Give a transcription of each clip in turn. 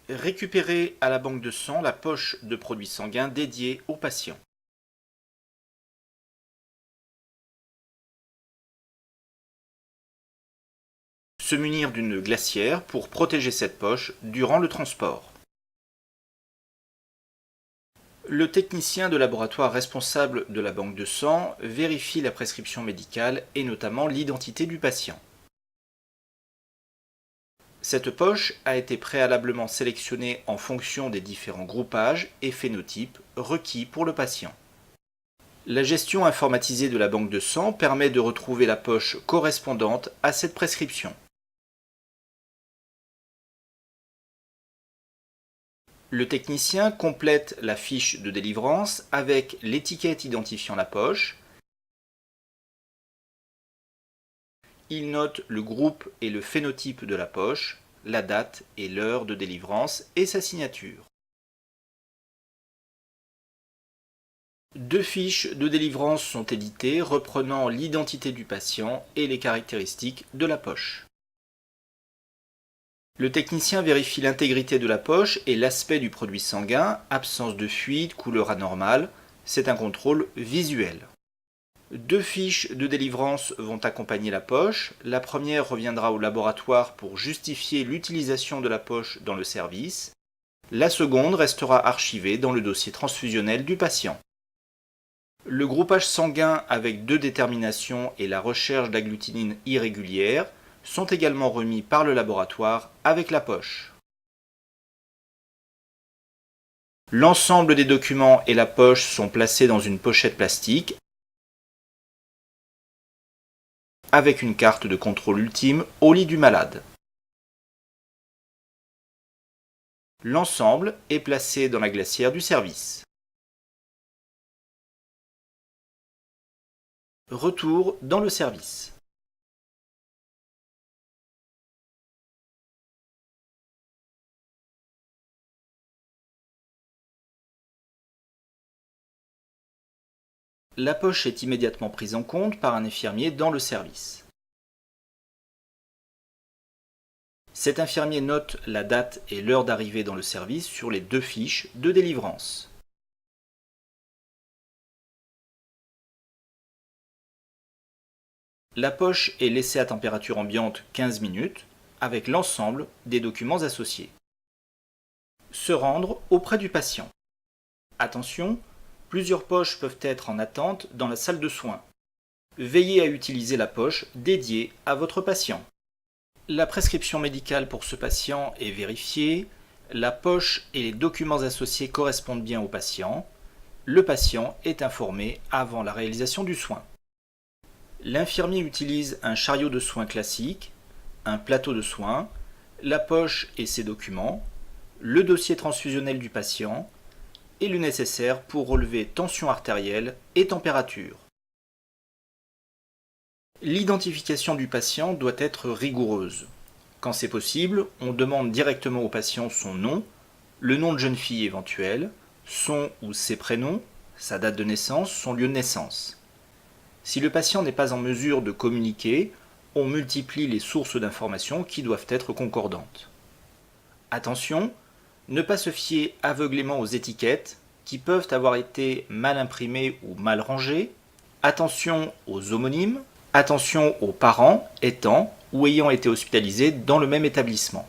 Récupérer à la banque de sang la poche de produits sanguins dédiée au patient. Se munir d'une glacière pour protéger cette poche durant le transport. Le technicien de laboratoire responsable de la banque de sang vérifie la prescription médicale et notamment l'identité du patient. Cette poche a été préalablement sélectionnée en fonction des différents groupages et phénotypes requis pour le patient. La gestion informatisée de la banque de sang permet de retrouver la poche correspondante à cette prescription. Le technicien complète la fiche de délivrance avec l'étiquette identifiant la poche. Il note le groupe et le phénotype de la poche, la date et l'heure de délivrance et sa signature. Deux fiches de délivrance sont éditées reprenant l'identité du patient et les caractéristiques de la poche. Le technicien vérifie l'intégrité de la poche et l'aspect du produit sanguin, absence de fuite, couleur anormale. C'est un contrôle visuel. Deux fiches de délivrance vont accompagner la poche. La première reviendra au laboratoire pour justifier l'utilisation de la poche dans le service. La seconde restera archivée dans le dossier transfusionnel du patient. Le groupage sanguin avec deux déterminations et la recherche d'agglutinine irrégulière sont également remis par le laboratoire avec la poche. L'ensemble des documents et la poche sont placés dans une pochette plastique avec une carte de contrôle ultime au lit du malade. L'ensemble est placé dans la glacière du service. Retour dans le service. La poche est immédiatement prise en compte par un infirmier dans le service. Cet infirmier note la date et l'heure d'arrivée dans le service sur les deux fiches de délivrance. La poche est laissée à température ambiante 15 minutes avec l'ensemble des documents associés. Se rendre auprès du patient. Attention, plusieurs poches peuvent être en attente dans la salle de soins. Veillez à utiliser la poche dédiée à votre patient. La prescription médicale pour ce patient est vérifiée. La poche et les documents associés correspondent bien au patient. Le patient est informé avant la réalisation du soin. L'infirmier utilise un chariot de soins classique, un plateau de soins, la poche et ses documents, le dossier transfusionnel du patient et le nécessaire pour relever tension artérielle et température. L'identification du patient doit être rigoureuse. Quand c'est possible, on demande directement au patient son nom, le nom de jeune fille éventuel, son ou ses prénoms, sa date de naissance, son lieu de naissance. Si le patient n'est pas en mesure de communiquer, on multiplie les sources d'informations qui doivent être concordantes. Attention, ne pas se fier aveuglément aux étiquettes qui peuvent avoir été mal imprimées ou mal rangées. Attention aux homonymes. Attention aux parents étant ou ayant été hospitalisés dans le même établissement.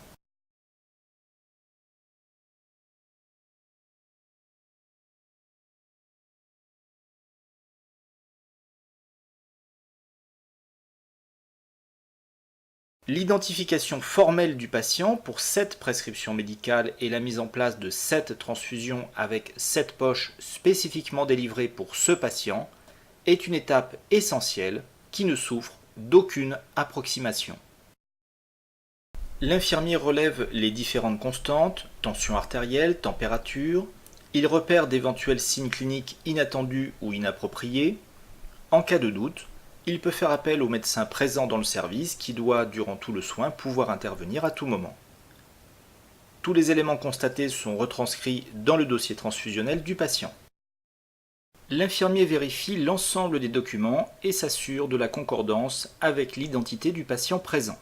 L'identification formelle du patient pour cette prescription médicale et la mise en place de cette transfusion avec cette poche spécifiquement délivrée pour ce patient est une étape essentielle qui ne souffre d'aucune approximation. L'infirmier relève les différentes constantes, tension artérielle, température. Il repère d'éventuels signes cliniques inattendus ou inappropriés. En cas de doute, il peut faire appel au médecin présent dans le service qui doit, durant tout le soin, pouvoir intervenir à tout moment. Tous les éléments constatés sont retranscrits dans le dossier transfusionnel du patient. L'infirmier vérifie l'ensemble des documents et s'assure de la concordance avec l'identité du patient présent.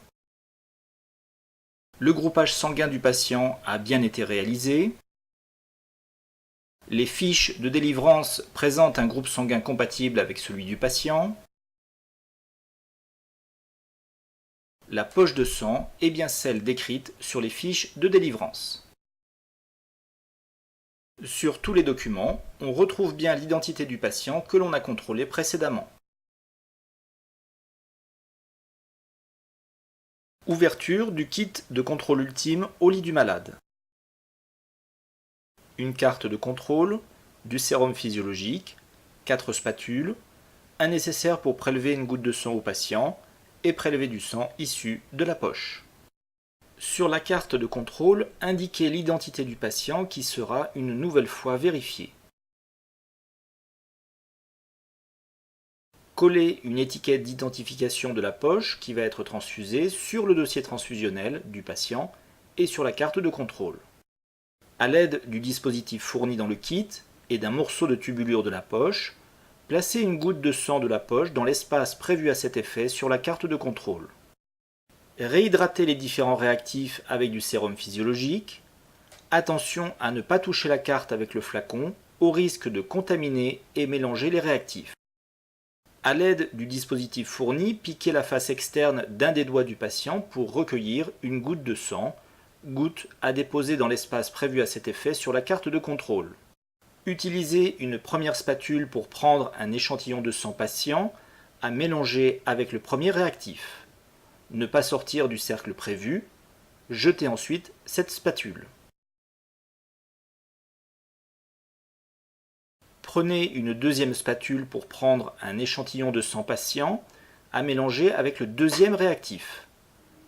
Le groupage sanguin du patient a bien été réalisé. Les fiches de délivrance présentent un groupe sanguin compatible avec celui du patient. La poche de sang est bien celle décrite sur les fiches de délivrance. Sur tous les documents, on retrouve bien l'identité du patient que l'on a contrôlé précédemment. Ouverture du kit de contrôle ultime au lit du malade. Une carte de contrôle, du sérum physiologique, 4 spatules, un nécessaire pour prélever une goutte de sang au patient et prélever du sang issu de la poche. Sur la carte de contrôle, indiquez l'identité du patient qui sera une nouvelle fois vérifiée. Collez une étiquette d'identification de la poche qui va être transfusée sur le dossier transfusionnel du patient et sur la carte de contrôle. À l'aide du dispositif fourni dans le kit et d'un morceau de tubulure de la poche, placez une goutte de sang de la poche dans l'espace prévu à cet effet sur la carte de contrôle. Réhydratez les différents réactifs avec du sérum physiologique. Attention à ne pas toucher la carte avec le flacon, au risque de contaminer et mélanger les réactifs. À l'aide du dispositif fourni, piquez la face externe d'un des doigts du patient pour recueillir une goutte de sang, goutte à déposer dans l'espace prévu à cet effet sur la carte de contrôle. Utilisez une première spatule pour prendre un échantillon de sang patient à mélanger avec le premier réactif. Ne pas sortir du cercle prévu. Jetez ensuite cette spatule. Prenez une deuxième spatule pour prendre un échantillon de sang patient à mélanger avec le deuxième réactif.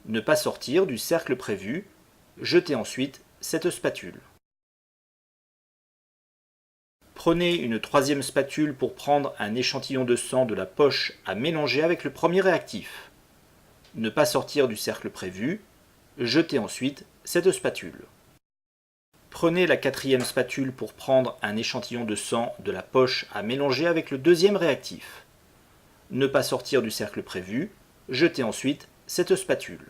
Ne pas sortir du cercle prévu. Jetez ensuite cette spatule. Prenez une troisième spatule pour prendre un échantillon de sang de la poche à mélanger avec le premier réactif. Ne pas sortir du cercle prévu. Jetez ensuite cette spatule. Prenez la quatrième spatule pour prendre un échantillon de sang de la poche à mélanger avec le deuxième réactif. Ne pas sortir du cercle prévu. Jetez ensuite cette spatule.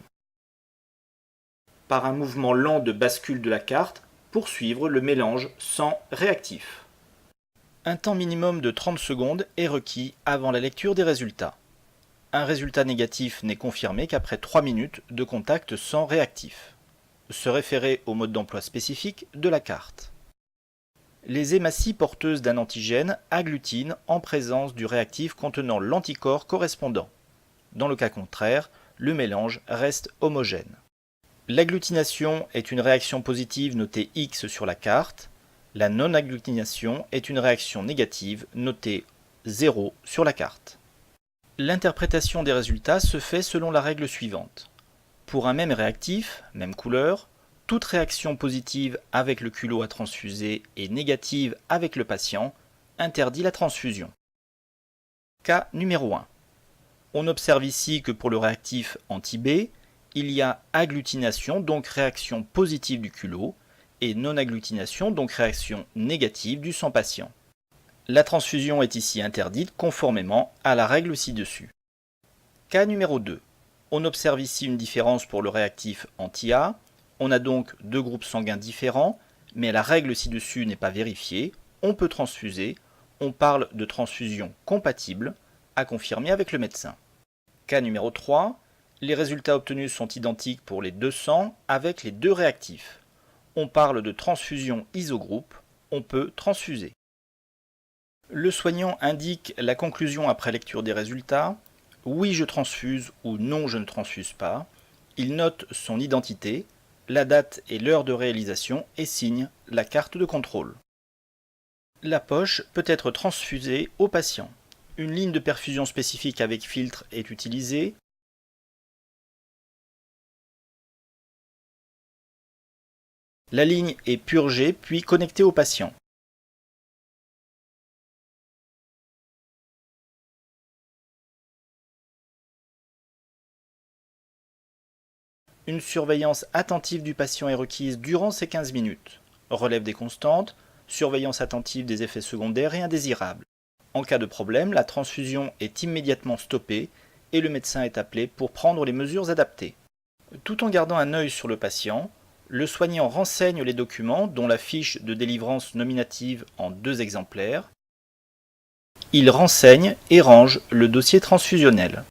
Par un mouvement lent de bascule de la carte, poursuivre le mélange sang-réactif. Un temps minimum de 30 secondes est requis avant la lecture des résultats. Un résultat négatif n'est confirmé qu'après 3 minutes de contact sans réactif. Se référer au mode d'emploi spécifique de la carte. Les hématies porteuses d'un antigène agglutinent en présence du réactif contenant l'anticorps correspondant. Dans le cas contraire, le mélange reste homogène. L'agglutination est une réaction positive notée X sur la carte. La non-agglutination est une réaction négative notée 0 sur la carte. L'interprétation des résultats se fait selon la règle suivante. Pour un même réactif, même couleur, toute réaction positive avec le culot à transfuser et négative avec le patient interdit la transfusion. Cas numéro 1. On observe ici que pour le réactif anti-B, il y a agglutination, donc réaction positive du culot, et non-agglutination, donc réaction négative du sang patient. La transfusion est ici interdite conformément à la règle ci-dessus. Cas numéro 2. On observe ici une différence pour le réactif anti-A. On a donc deux groupes sanguins différents, mais la règle ci-dessus n'est pas vérifiée. On peut transfuser. On parle de transfusion compatible, à confirmer avec le médecin. Cas numéro 3. Les résultats obtenus sont identiques pour les deux sangs avec les deux réactifs. On parle de transfusion isogroupe. On peut transfuser. Le soignant indique la conclusion après lecture des résultats. Oui, je transfuse ou non, je ne transfuse pas. Il note son identité, la date et l'heure de réalisation et signe la carte de contrôle. La poche peut être transfusée au patient. Une ligne de perfusion spécifique avec filtre est utilisée. La ligne est purgée puis connectée au patient. Une surveillance attentive du patient est requise durant ces 15 minutes. Relève des constantes, surveillance attentive des effets secondaires et indésirables. En cas de problème, la transfusion est immédiatement stoppée et le médecin est appelé pour prendre les mesures adaptées. Tout en gardant un œil sur le patient, le soignant renseigne les documents, dont la fiche de délivrance nominative en 2 exemplaires. Il renseigne et range le dossier transfusionnel.